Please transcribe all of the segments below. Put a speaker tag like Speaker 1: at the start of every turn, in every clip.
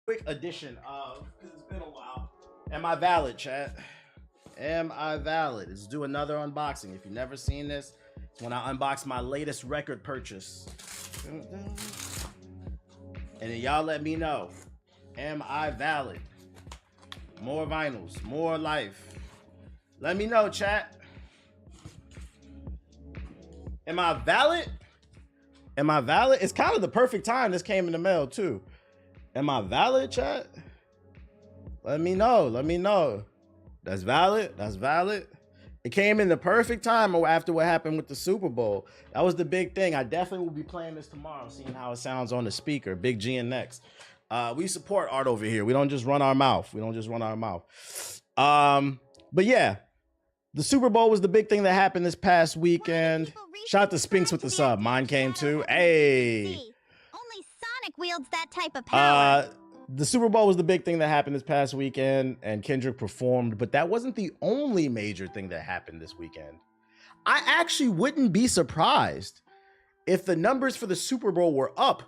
Speaker 1: quick edition of, because it's been a while. Am I valid, chat? Am I valid? Let's do another unboxing. If you've never seen this, it's when I unbox my latest record purchase. And then y'all let me know. Am I valid? More vinyls, more life. Let me know, chat. Am I valid? Am I valid? It's kind of the perfect time this came in the mail, too. Am I valid, chat? Let me know. Let me know. That's valid. That's valid. It came in the perfect time after what happened with the Super Bowl. That was the big thing. I definitely will be playing this tomorrow, seeing how it sounds on the speaker. Big G and Next. We support art over here. We don't just run our mouth. We don't just run our mouth. But yeah, the Super Bowl was the big thing that happened this past weekend. Shout out to Spinks with the sub. Mine came too. Hey.
Speaker 2: Only Sonic wields that type of power.
Speaker 1: The Super Bowl was the big thing that happened this past weekend, and Kendrick performed, but that wasn't the only major thing that happened this weekend. I actually wouldn't be surprised if the numbers for the Super Bowl were up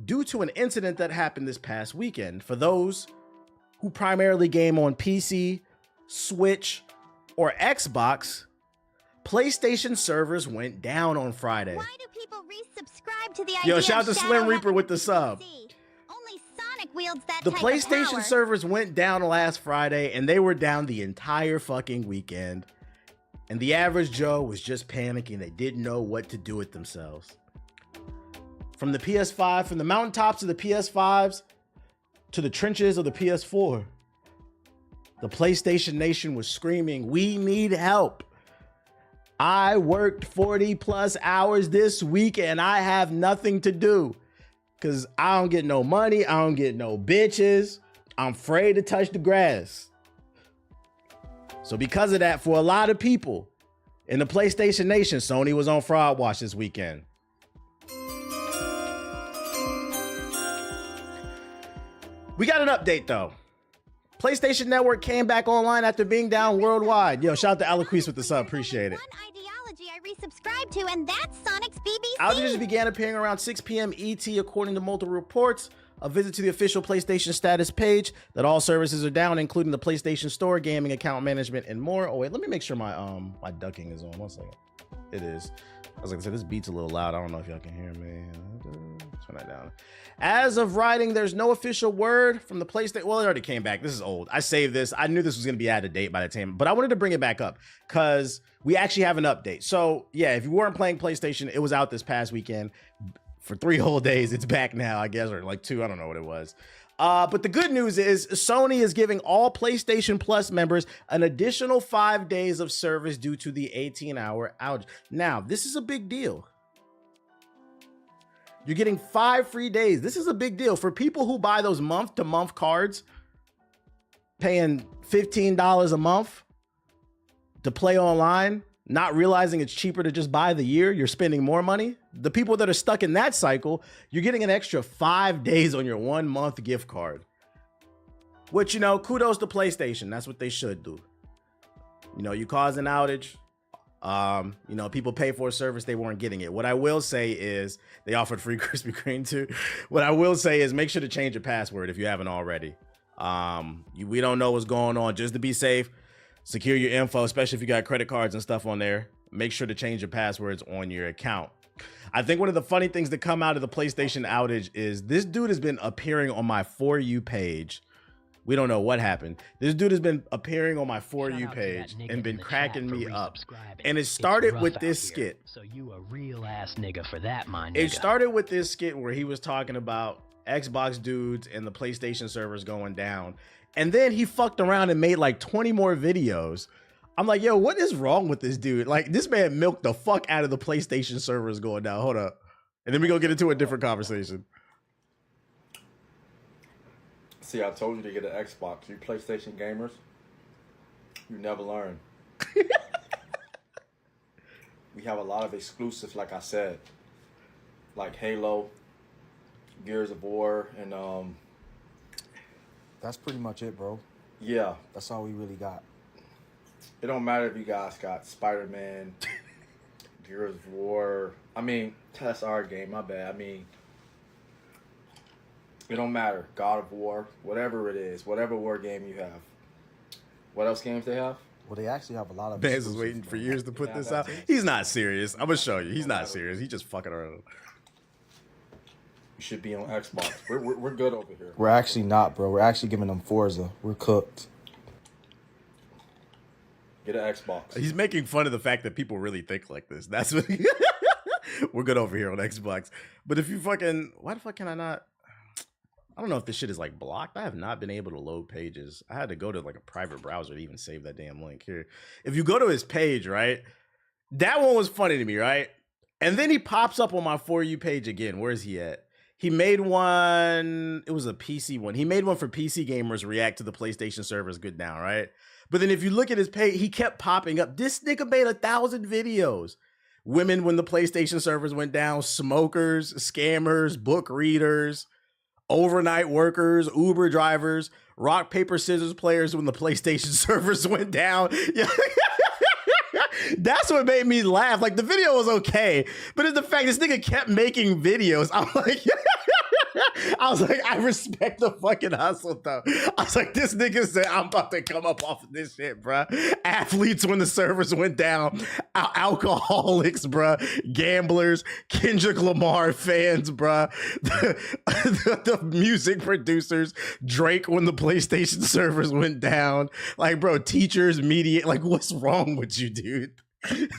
Speaker 1: due to an incident that happened this past weekend. For those who primarily game on PC, Switch, or Xbox, PlayStation servers went down on Friday.
Speaker 2: Why do people resubscribe to the idea
Speaker 1: Yo, shout out to
Speaker 2: of
Speaker 1: Slim Reaper with the sub.
Speaker 2: Only Sonic wields that
Speaker 1: The
Speaker 2: type
Speaker 1: PlayStation
Speaker 2: of power.
Speaker 1: servers went down last Friday, and they were down the entire fucking weekend. And the average Joe was just panicking. They didn't know what to do with themselves. From the PS5, from the mountaintops of the PS5s to the trenches of the PS4, the PlayStation Nation was screaming, "We need help. I worked 40 plus hours this week and I have nothing to do because I don't get no money. I don't get no bitches. I'm afraid to touch the grass." So because of that, for a lot of people in the PlayStation Nation, Sony was on fraud watch this weekend. We got an update though. PlayStation Network came back online after being down worldwide. Yo, shout out to Aloquise with the sub. Appreciate it.
Speaker 2: One ideology I resubscribe to, and that's Sonic's BBC.
Speaker 1: Outages began appearing around 6 p.m. ET, according to multiple reports. A visit to the official PlayStation status page that all services are down, including the PlayStation Store, gaming account management, and more. Oh wait, let me make sure my my ducking is on. 1 second. It is. I was like I said, this beat's a little loud. I don't know if y'all can hear me. Turn that down. As of writing, there's no official word from the PlayStation. Well, it already came back. This is old. I saved this. I knew this was going to be out of date by the time, but I wanted to bring it back up because we actually have an update. So yeah, if you weren't playing PlayStation, it was out this past weekend for 3 whole days. It's back now, I guess, or like 2. I don't know what it was. But the good news is Sony is giving all PlayStation Plus members an additional 5 days of service due to the 18-hour outage. Now, this is a big deal. You're getting 5 free days. This is a big deal for people who buy those month-to-month cards, paying $15 a month to play online, not realizing it's cheaper to just buy the year. You're spending more money. The people that are stuck in that cycle, you're getting an extra 5 days on your 1 month gift card. Which, you know, kudos to PlayStation. That's what they should do. You know, you cause an outage. You know, people pay for a service, they weren't getting it. What I will say is they offered free Krispy Kreme too. What I will say is make sure to change your password if you haven't already. We don't know what's going on. Just to be safe, secure your info, especially if you got credit cards and stuff on there. Make sure to change your passwords on your account. I think one of the funny things that come out of the PlayStation outage is this dude has been appearing on my For You page. We don't know what happened. This dude has been appearing on my For You page and been cracking me up. And it started with this skit.
Speaker 3: So you a real ass nigga for that, my nigga.
Speaker 1: It started with this skit where he was talking about Xbox dudes and the PlayStation servers going down. And then he fucked around and made like 20 more videos. I'm like, yo, what is wrong with this dude? Like, this man milked the fuck out of the PlayStation servers going down. Hold up. And then we go get into a different conversation.
Speaker 4: See, I told you to get an Xbox. You PlayStation gamers, you never learn. We have a lot of exclusives, like I said, like Halo, Gears of War, and
Speaker 5: That's pretty much it, bro.
Speaker 4: yeah.
Speaker 5: That's all we really got.
Speaker 4: It don't matter if you guys got Spider-Man, Gears of War. I mean, that's our game. My bad. I mean, It don't matter. God of War, whatever it is, whatever war game you have. What else games they have?
Speaker 5: Well, they actually have a lot of.
Speaker 1: Vance is waiting for years to put
Speaker 4: Yeah,
Speaker 1: this
Speaker 4: that's
Speaker 1: out.
Speaker 4: it.
Speaker 1: He's not serious. I'm gonna show you. He's not serious. He's just fucking around.
Speaker 4: You should be on Xbox. We're good over here.
Speaker 5: We're actually not, bro. We're actually giving them Forza. We're cooked.
Speaker 4: Get an Xbox.
Speaker 1: He's making fun of the fact that people really think like this. That's what we're good over here on Xbox. But if you fucking, why the fuck can I not? I don't know if this shit is like blocked. I have not been able to load pages. I had to go to like a private browser to even save that damn link here. If you go to his page, right? That one was funny to me, right? And then he pops up on my For You page again. Where is he at? He made one, it was a PC one. He made one for PC gamers react to the PlayStation servers good now, right? But then if you look at his page, he kept popping up. This nigga made 1,000 videos. Women when the PlayStation servers went down, smokers, scammers, book readers, overnight workers, Uber drivers, rock, paper, scissors players when the PlayStation servers went down. Yeah. That's what made me laugh. Like, the video was okay, but it's the fact this nigga kept making videos. I'm like, I respect the fucking hustle, though. I was like, this nigga said, I'm about to come up off of this shit, bruh. Athletes when the servers went down, alcoholics, bruh, gamblers, Kendrick Lamar fans, bruh, the music producers, Drake when the PlayStation servers went down. Like, bro, teachers, media, like, what's wrong with you, dude?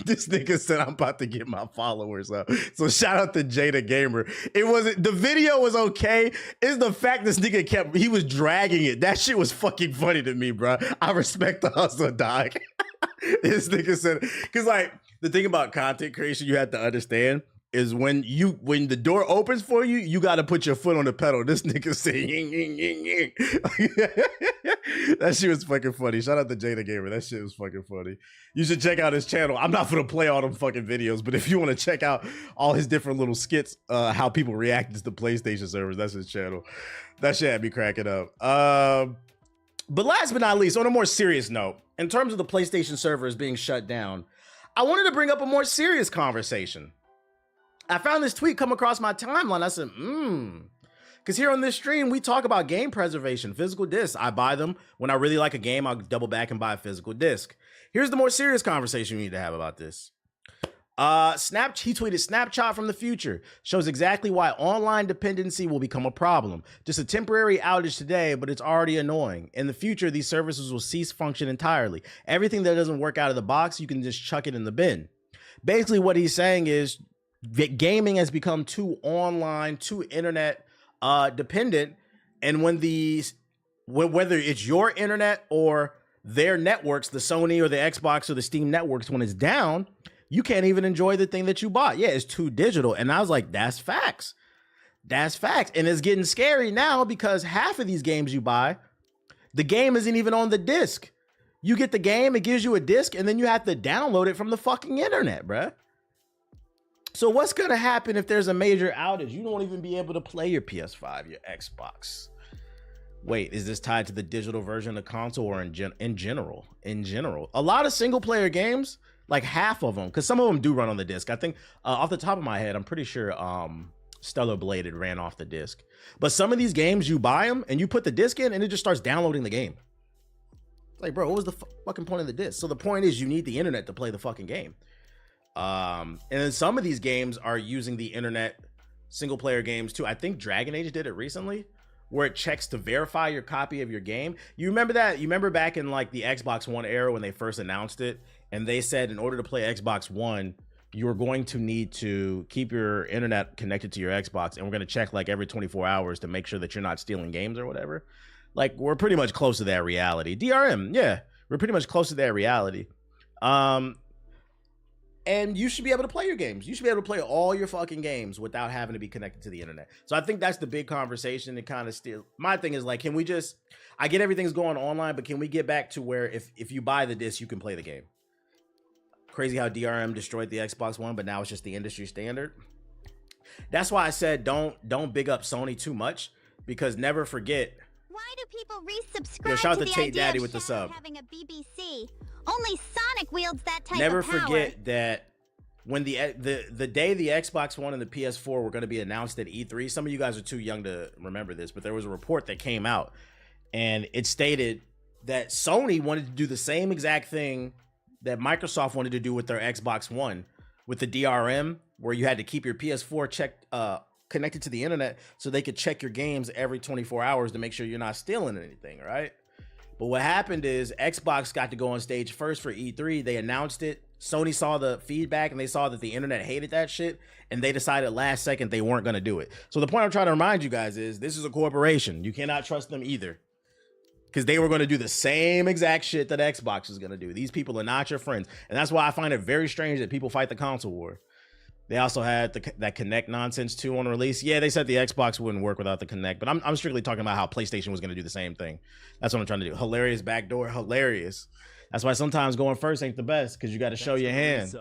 Speaker 1: This nigga said I'm about to get my followers up. So shout out to Jada Gamer. It wasn't, the video was okay. It's the fact this nigga he was dragging it. That shit was fucking funny to me, bro. I respect the hustle, dog. This nigga said, because like the thing about content creation you have to understand is when the door opens for you, you got to put your foot on the pedal. This nigga saying ying, ying, ying, ying. That shit was fucking funny. Shout out to Jada Gamer. That shit was fucking funny. You should check out his channel. I'm not gonna play all them fucking videos, but if you want to check out all his different little skits, how people react to the PlayStation servers, that's his channel. That shit had me cracking up. But last but not least, on a more serious note, in terms of the PlayStation servers being shut down, I wanted to bring up a more serious conversation. I found this tweet come across my timeline. I said, because here on this stream, we talk about game preservation, physical discs. I buy them. When I really like a game, I'll double back and buy a physical disc. Here's the more serious conversation we need to have about this. He tweeted, Snapchat from the future shows exactly why online dependency will become a problem. Just a temporary outage today, but it's already annoying. In the future, these services will cease function entirely. Everything that doesn't work out of the box, you can just chuck it in the bin. Basically, what he's saying is, gaming has become too online, too internet dependent, and when whether it's your internet or their networks, the Sony or the Xbox or the Steam networks, when it's down, you can't even enjoy the thing that you bought. Yeah, it's too digital. And I was like, that's facts. That's facts. And it's getting scary now because half of these games you buy, the game isn't even on the disc. You get the game, it gives you a disc, and then you have to download it from the fucking internet, bruh. So what's going to happen if there's a major outage? You don't even be able to play your PS5, your Xbox. Wait, is this tied to the digital version of the console or in general? In general, a lot of single player games, like half of them, because some of them do run on the disc. I think off the top of my head, I'm pretty sure Stellar Bladed ran off the disc. But some of these games, you buy them and you put the disc in and it just starts downloading the game. Like, bro, what was the fucking point of the disc? So the point is you need the internet to play the fucking game. And then some of these games are using the internet, single player games too. I think Dragon Age did it recently, where it checks to verify your copy of your game. You remember that? You remember back in like the Xbox One era when they first announced it, and they said in order to play Xbox One, you're going to need to keep your internet connected to your Xbox, and we're going to check like every 24 hours to make sure that you're not stealing games or whatever. Like, we're pretty much close to that reality. DRM, yeah, we're pretty much close to that reality. And you should be able to play your games. You should be able to play all your fucking games without having to be connected to the internet. So I think that's the big conversation. It kind of still, my thing is like, can we just, I get everything's going online, but can we get back to where if you buy the disc, you can play the game? Crazy how DRM destroyed the Xbox One, but now it's just the industry standard. That's why I said don't big up Sony too much, because never forget.
Speaker 2: Why do people resubscribe
Speaker 1: Yo, shout out
Speaker 2: to
Speaker 1: to
Speaker 2: the
Speaker 1: Tate
Speaker 2: idea
Speaker 1: Daddy
Speaker 2: of
Speaker 1: with the
Speaker 2: Shadow
Speaker 1: sub.
Speaker 2: having a BBC? Only Sonic wields that type
Speaker 1: Never
Speaker 2: of power.
Speaker 1: forget that when the day the Xbox One and the PS4 were going to be announced at E3, some of you guys are too young to remember this, but there was a report that came out and it stated that Sony wanted to do the same exact thing that Microsoft wanted to do with their Xbox One with the DRM, where you had to keep your PS4 connected to the internet so they could check your games every 24 hours to make sure you're not stealing anything, right? But what happened is Xbox got to go on stage first for E3. They announced it. Sony saw the feedback and they saw that the internet hated that shit, and they decided last second they weren't going to do it. So the point I'm trying to remind you guys is this is a corporation. You cannot trust them either, because they were going to do the same exact shit that Xbox is going to do. These people are not your friends. And that's why I find it very strange that people fight the console war. They also had that Kinect nonsense too on release. Yeah, they said the Xbox wouldn't work without the Kinect, but I'm strictly talking about how PlayStation was going to do the same thing. That's what I'm trying to do. Hilarious backdoor, hilarious. That's why sometimes going first ain't the best, because you got to show your hand.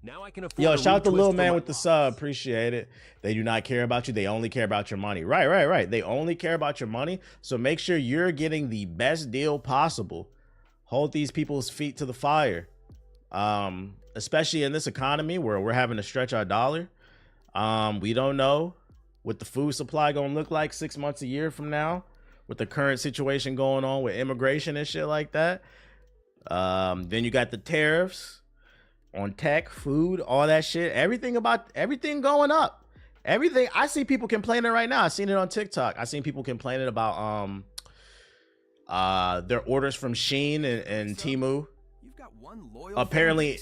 Speaker 6: Now I can
Speaker 1: Yo, shout out to Lil Man with the sub. Appreciate it. They do not care about you. They only care about your money. Right. They only care about your money. So make sure you're getting the best deal possible. Hold these people's feet to the fire. Especially in this economy where we're having to stretch our dollar. We don't know what the food supply gonna look like 6 months, a year from now, with the current situation going on with immigration and shit like that. Then you got the tariffs on tech, food, all that shit. Everything going up. Everything. I see people complaining right now. I seen it on TikTok. I seen people complaining about their orders from Shein and Temu.
Speaker 6: You've got one loyal
Speaker 1: apparently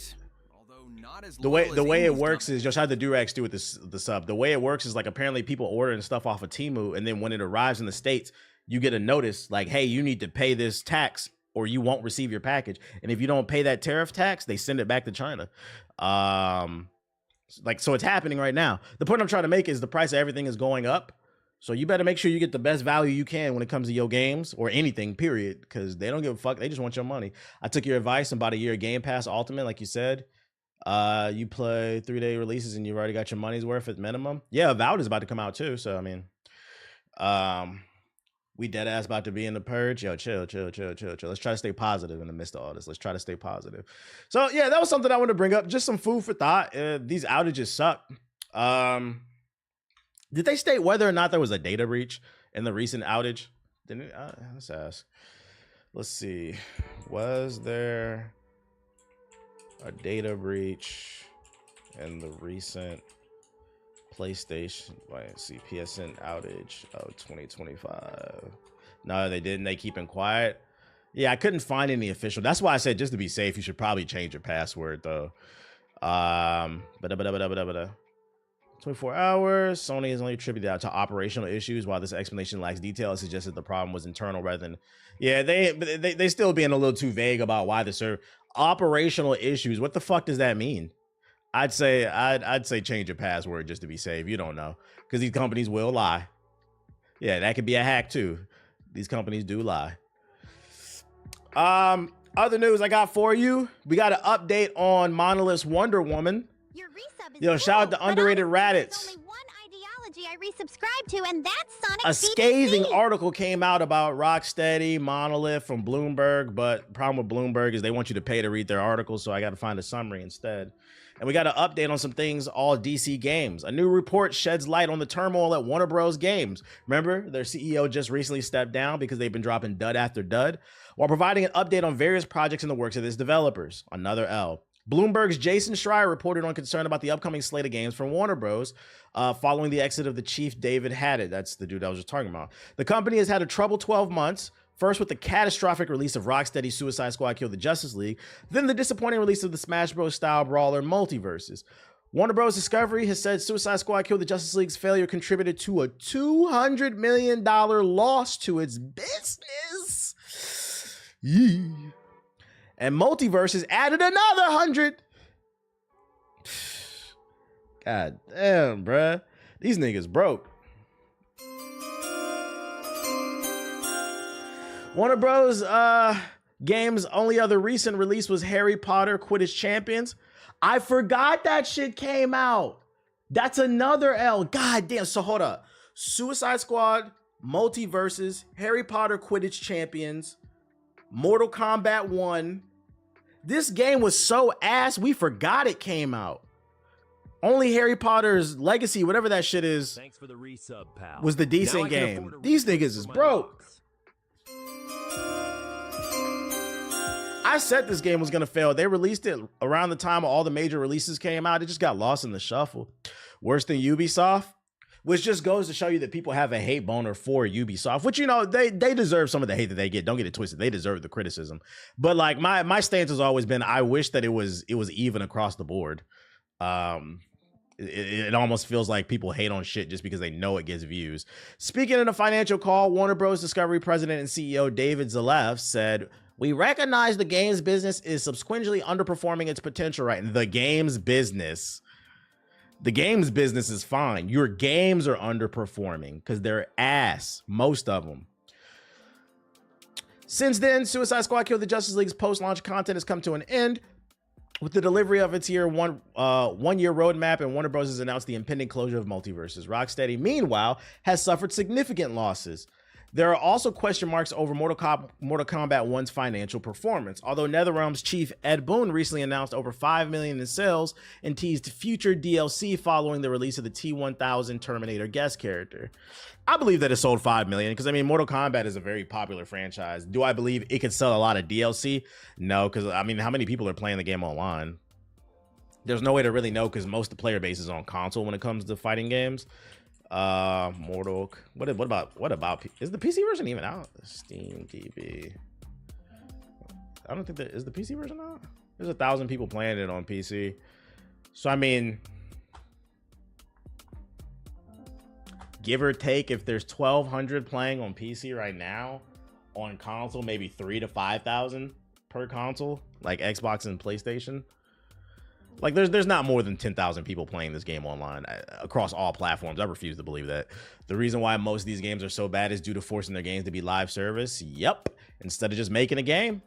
Speaker 6: not as
Speaker 1: the way it works is, just how the Durex do with the sub. The way it works is like, apparently people ordering stuff off of Temu, and then when it arrives in the States, you get a notice like, hey, you need to pay this tax or you won't receive your package. And if you don't pay that tariff tax, they send it back to China. So it's happening right now. The point I'm trying to make is the price of everything is going up. So you better make sure you get the best value you can when it comes to your games or anything, period, because they don't give a fuck. They just want your money. I took your advice and bought a year of Game Pass Ultimate, like you said. You play 3-day releases and you've already got your money's worth at minimum. Yeah, Avowed is about to come out too. So I mean, we dead ass about to be in the purge. Yo, chill. Let's try to stay positive in the midst of all this. Let's try to stay positive. So yeah, that was something I wanted to bring up. Just some food for thought. These outages suck. Did they state whether or not there was a data breach in the recent outage? Didn't it? Let's ask. Let's see. Was there a data breach in the recent PlayStation, PSN outage of 2025? No, they didn't. They keeping quiet. Yeah, I couldn't find any official. That's why I said, just to be safe, you should probably change your password though. 24 hours. Sony has only attributed that to operational issues. While this explanation lacks detail, it suggests that the problem was internal rather than. Yeah, they still being a little too vague about why the server operational issues. What the fuck does that mean? I'd say change your password just to be safe. You don't know, because these companies will lie. Yeah, that could be a hack too. These companies do lie. Other news I got for you. We got an update on Monolith's Wonder Woman.
Speaker 2: Your resub is
Speaker 1: Yo, shout out
Speaker 2: cool,
Speaker 1: to Underrated
Speaker 2: but honestly,
Speaker 1: Raditz.
Speaker 2: there's only one ideology I resubscribe to, and that's Sonic
Speaker 1: A
Speaker 2: BBC.
Speaker 1: scathing article came out about Rocksteady, Monolith from Bloomberg, but the problem with Bloomberg is they want you to pay to read their articles, so I got to find a summary instead. And we got an update on some things, all DC Games. A new report sheds light on the turmoil at Warner Bros. Games. Remember, their CEO just recently stepped down because they've been dropping dud after dud, while providing an update on various projects in the works of its developers. Another L. Bloomberg's Jason Schreier reported on concern about the upcoming slate of games from Warner Bros. Following the exit of the chief David Haddad. That's the dude I was just talking about. The company has had a troubled 12 months. First with the catastrophic release of Rocksteady's Suicide Squad Kill the Justice League, then the disappointing release of the Smash Bros. Style brawler Multiverses. Warner Bros. Discovery has said Suicide Squad Kill the Justice League's failure contributed to a $200 million loss to its business. Yee. And Multiverses added another 100. God damn, bruh. These niggas broke. Warner Bros. Games' only other recent release was Harry Potter Quidditch Champions. I forgot that shit came out. That's another L. God damn. So hold up. Suicide Squad, Multiverses, Harry Potter Quidditch Champions, Mortal Kombat 1. This game was so ass, we forgot it came out. Only Harry Potter's Legacy, whatever that shit is,
Speaker 6: Thanks for the resub, pal.
Speaker 1: was the decent
Speaker 6: Now I can
Speaker 1: game.
Speaker 6: afford a
Speaker 1: These
Speaker 6: refund
Speaker 1: niggas
Speaker 6: for
Speaker 1: is
Speaker 6: my
Speaker 1: broke.
Speaker 6: logs.
Speaker 1: I said this game was gonna fail. They released it around the time all the major releases came out. It just got lost in the shuffle. Worse than Ubisoft, which just goes to show you that people have a hate boner for Ubisoft, which, you know, they deserve some of the hate that they get. Don't get it twisted. They deserve the criticism. But like my stance has always been, I wish that it was even across the board. It almost feels like people hate on shit just because they know it gets views. Speaking in a financial call, Warner Bros. Discovery president and CEO David Zalev said, "We recognize the games business is subsequently underperforming its potential right now." The games business is fine. Your games are underperforming because they're ass, most of them. Since then, Suicide Squad Kill the Justice League's post-launch content has come to an end. With the delivery of its one-year roadmap, and Warner Bros. Has announced the impending closure of Multiverses. Rocksteady, meanwhile, has suffered significant losses. There are also question marks over Mortal Kombat 1's financial performance, although NetherRealm's chief Ed Boon recently announced over $5 million in sales and teased future DLC following the release of the T-1000 Terminator guest character. I believe that it sold $5 million because, I mean, Mortal Kombat is a very popular franchise. Do I believe it could sell a lot of DLC? No, because, I mean, how many people are playing the game online? There's no way to really know because most of the player base is on console when it comes to fighting games. Mortal, what about is the PC version even out? Steam TV. I don't think that is the PC version out. There's 1,000 people playing it on PC. So I mean, give or take, if there's 1,200 playing on PC right now, on console maybe 3,000 to 5,000 per console, like Xbox and PlayStation. Like there's not more than 10,000 people playing this game online across all platforms. I refuse to believe that. The reason why most of these games are so bad is due to forcing their games to be live service. Yep. Instead of just making a game.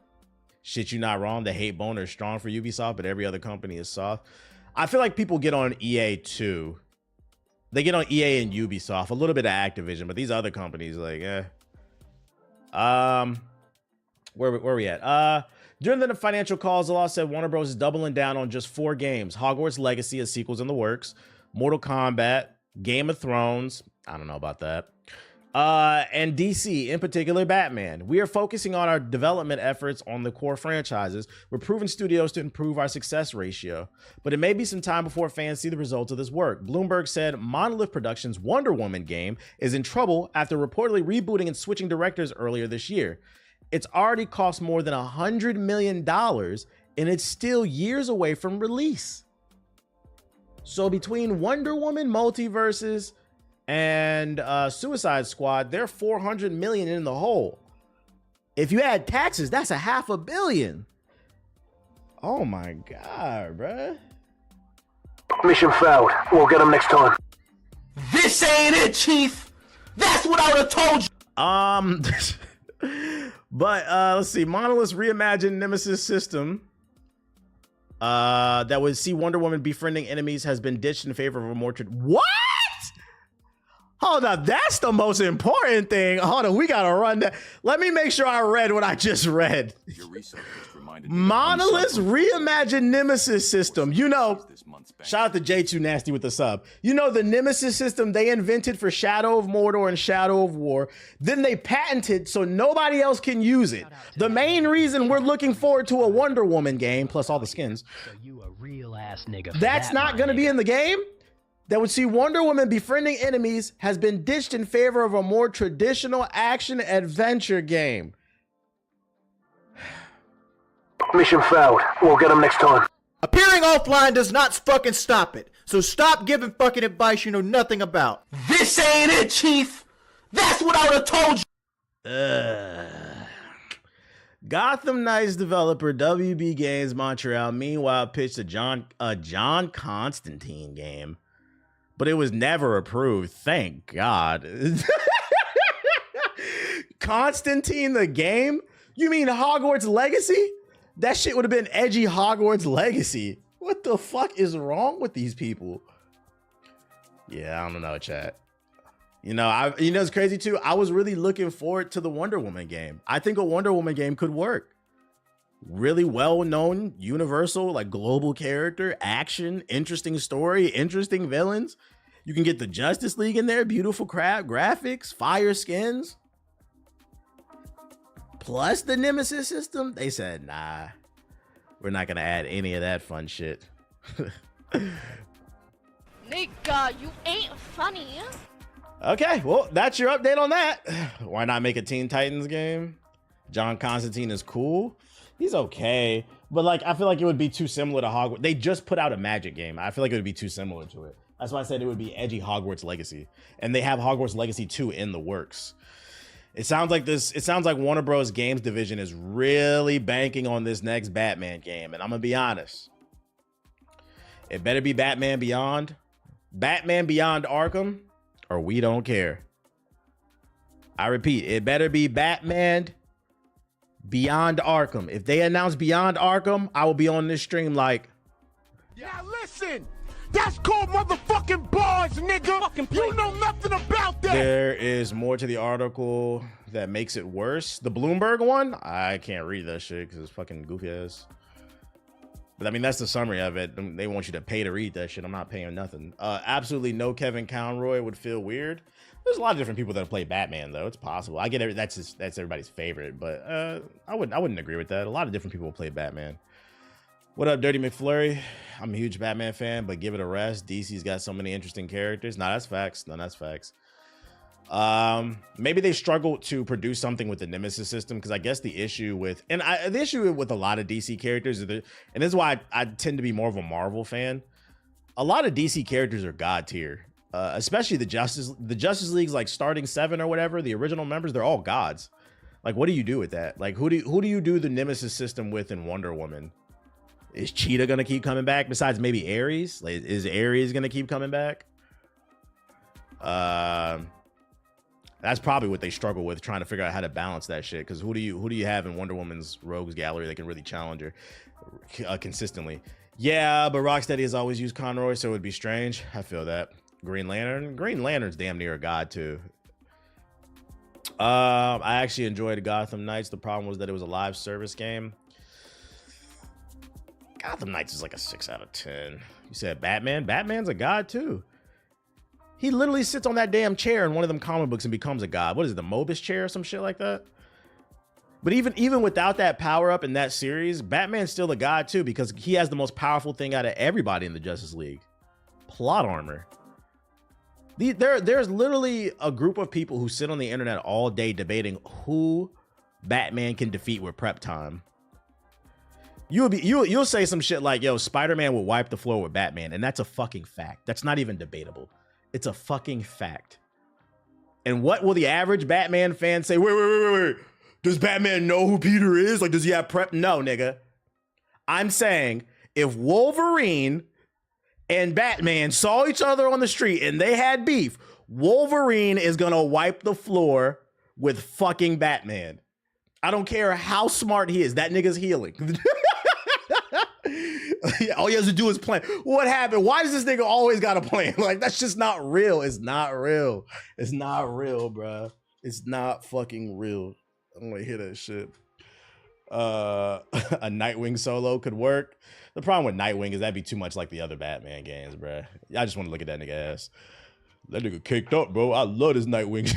Speaker 1: Shit, you not wrong. The hate boner is strong for Ubisoft, but every other company is soft. I feel like people get on EA too. They get on EA and Ubisoft, a little bit of Activision, but these other companies, like, where we at? During the financial calls, the law said Warner Bros. Is doubling down on just 4 games. Hogwarts Legacy, a sequel's in the works. Mortal Kombat, Game of Thrones. I don't know about that. And DC, in particular, Batman. We are focusing on our development efforts on the core franchises. We're proving studios to improve our success ratio. But it may be some time before fans see the results of this work. Bloomberg said Monolith Productions' Wonder Woman game is in trouble after reportedly rebooting and switching directors earlier this year. It's already cost more than $100 million, and it's still years away from release. So between Wonder Woman Multiverses and Suicide Squad, they're $400 million in the hole. If you add taxes, that's $500 million. Oh my God, bruh.
Speaker 7: Mission failed. We'll get them next time.
Speaker 5: This ain't it, Chief. That's what I would have told you.
Speaker 1: But let's see. Monolith's reimagined Nemesis system that would see Wonder Woman befriending enemies has been ditched in favor of a more what? Hold up, that's the most important thing. Hold on, we gotta run that. Let me make sure I read what I just read.
Speaker 8: Your research just reminded me
Speaker 1: Monolith's reimagined Nemesis system. You know, shout out to J2 Nasty with the sub. You know, the Nemesis system they invented for Shadow of Mordor and Shadow of War. Then they patented so nobody else can use it. The main reason we're looking forward to a Wonder Woman game, plus all the skins.
Speaker 3: So you a real ass nigga. For
Speaker 1: That's
Speaker 3: that,
Speaker 1: not
Speaker 3: my
Speaker 1: going to be
Speaker 3: nigga.
Speaker 1: in the game. That would see Wonder Woman befriending enemies has been ditched in favor of a more traditional action adventure game.
Speaker 7: Mission failed. We'll get them next time.
Speaker 9: Appearing offline does not fucking stop it. So stop giving fucking advice you know nothing about.
Speaker 5: This ain't it, Chief. That's what I would have told you.
Speaker 1: Gotham Knights developer WB Games Montreal meanwhile pitched a John Constantine game, but it was never approved. Thank God. Constantine the game? You mean Hogwarts Legacy? That shit would have been edgy Hogwarts Legacy. What the fuck is wrong with these people? Yeah, I don't know, chat. You know, it's crazy too. I was really looking forward to the Wonder Woman game. I think a Wonder Woman game could work. really well-known, universal, like global character, action, interesting story, interesting villains. You can get the Justice League in there, beautiful graphics, fire skins. Plus the Nemesis system. They said, nah, we're not gonna add any of that fun shit.
Speaker 10: Nigga, you ain't funny.
Speaker 1: Okay, well, that's your update on that. Why not make a Teen Titans game? John Constantine is cool. He's okay. But like, I feel like it would be too similar to Hogwarts. They just put out a Magic game. I feel like it would be too similar to it. That's why I said it would be edgy Hogwarts Legacy. And they have Hogwarts Legacy 2 in the works. It sounds like Warner Bros. Games division is really banking on this next Batman game. And I'm gonna be honest. It better be Batman Beyond Arkham, or we don't care. I repeat, it better be Batman Beyond Arkham. If they announce Beyond Arkham, I will be on this stream like,
Speaker 5: Now listen, that's called motherfucking bars, nigga. You know nothing about that.
Speaker 1: there is more to the article that makes it worse. The Bloomberg one, I can't read that shit because it's fucking goofy ass. But I mean, that's the summary of it. They want you to pay to read that shit. I'm not paying nothing. Absolutely no Kevin Conroy would feel weird. There's a lot of different people that have played Batman, though. It's possible. I get it. That's everybody's favorite, but I wouldn't agree with that. A lot of different people play Batman. What up, Dirty McFlurry? I'm a huge Batman fan, but give it a rest. DC's got so many interesting characters. Nah, that's facts. No, that's facts. Maybe they struggled to produce something with the Nemesis system, because I guess the issue with the issue with a lot of DC characters and this is why I tend to be more of a Marvel fan. A lot of DC characters are god tier, especially the Justice League's like starting 7 or whatever. The original members, they're all gods. Like, what do you do with that? Like, who do you do the Nemesis system with in Wonder Woman? Is Cheetah gonna keep coming back? Besides maybe Ares, like, is Ares gonna keep coming back? That's probably what they struggle with, trying to figure out how to balance that shit. Because who do you have in Wonder Woman's rogues gallery that can really challenge her consistently? Yeah, but Rocksteady has always used Conroy, so it would be strange. I feel that. Green Lantern's damn near a god too. I actually enjoyed Gotham Knights. The problem was that it was a live service game. Gotham Knights is like a 6 out of 10. You said Batman? Batman's a god too. He literally sits on that damn chair in one of them comic books and becomes a god. What is it, the Mobius chair or some shit like that? But even without that power up in that series, Batman's still a god too, because he has the most powerful thing out of everybody in the Justice League. Plot armor. There's literally a group of people who sit on the internet all day debating who Batman can defeat with prep time. You'll say some shit like, yo, Spider-Man will wipe the floor with Batman, and that's a fucking fact. That's not even debatable. It's a fucking fact. And what will the average Batman fan say? Wait. Does Batman know who Peter is? Like, does he have prep? No, nigga. I'm saying if Wolverine and Batman saw each other on the street and they had beef, Wolverine is gonna wipe the floor with fucking Batman. I don't care how smart he is. That nigga's healing. All he has to do is plan. What happened? Why does this nigga always got a plan? Like, that's just not real. It's not real. It's not real, bro. It's not fucking real. I don't want to hear that shit. A Nightwing solo could work. The problem with Nightwing is that'd be too much like the other Batman games, bro. I just want to look at that nigga ass. That nigga caked up, bro. I love this Nightwing.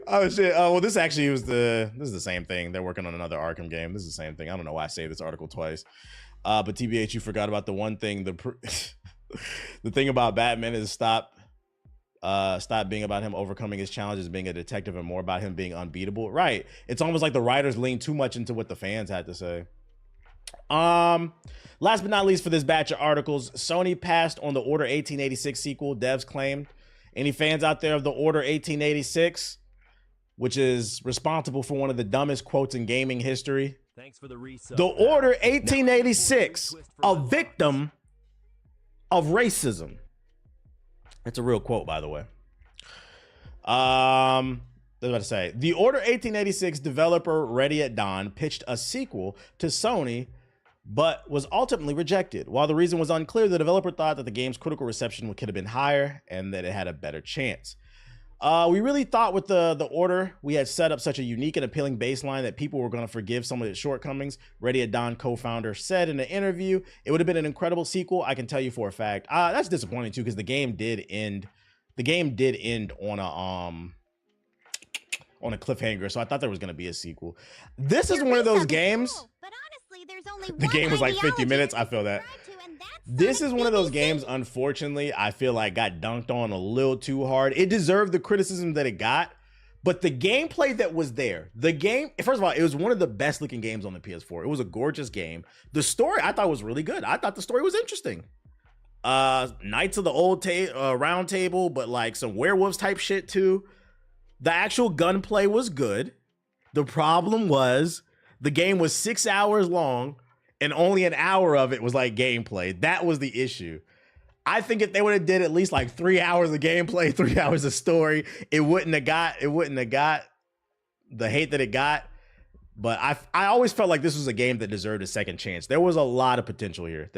Speaker 1: Oh shit. Well, this is the same thing. They're working on another Arkham game. This is the same thing. I don't know why I say this article twice. But TBH, you forgot about the one thing. The thing about Batman is stop being about him overcoming his challenges, being a detective, and more about him being unbeatable. Right. It's almost like the writers lean too much into what the fans had to say. Last but not least for this batch of articles, Sony passed on the Order 1886 sequel, devs claimed. Any fans out there of the Order 1886, which is responsible for one of the dumbest quotes in gaming history?
Speaker 3: Thanks for the resub.
Speaker 1: The Order 1886, a victim of racism. That's a real quote, by the way. I was about to say, the Order 1886 developer Ready at Dawn pitched a sequel to Sony, but was ultimately rejected. While the reason was unclear, the developer thought that the game's critical reception could have been higher and that it had a better chance. We really thought with the order we had set up such a unique and appealing baseline that people were going to forgive some of its shortcomings. Ready at Dawn co-founder said in an interview, it would have been an incredible sequel. I can tell you for a fact. That's disappointing too, because the game did end. The game did end on a cliffhanger, so I thought there was going to be a sequel. This is one of those games.
Speaker 2: Cool, but honestly, there's only
Speaker 1: The
Speaker 2: one
Speaker 1: game was like 50
Speaker 2: ideology
Speaker 1: minutes.
Speaker 2: to
Speaker 1: I feel that.
Speaker 2: subscribe to, and that's
Speaker 1: This
Speaker 2: Sonic
Speaker 1: is one of those
Speaker 2: BBC.
Speaker 1: games, unfortunately, I feel like got dunked on a little too hard. It deserved the criticism that it got, but the gameplay that was there, the game, first of all, it was one of the best looking games on the PS4. It was a gorgeous game. The story I thought was really good. I thought the story was interesting. Knights of the Old Round Table, but like some werewolves type shit too. The actual gunplay was good. The problem was the game was 6 hours long and only an hour of it was like gameplay. That was the issue. I think if they would have did at least like 3 hours of gameplay, 3 hours of story, it wouldn't have got the hate that it got. But I always felt like this was a game that deserved a second chance. There was a lot of potential here.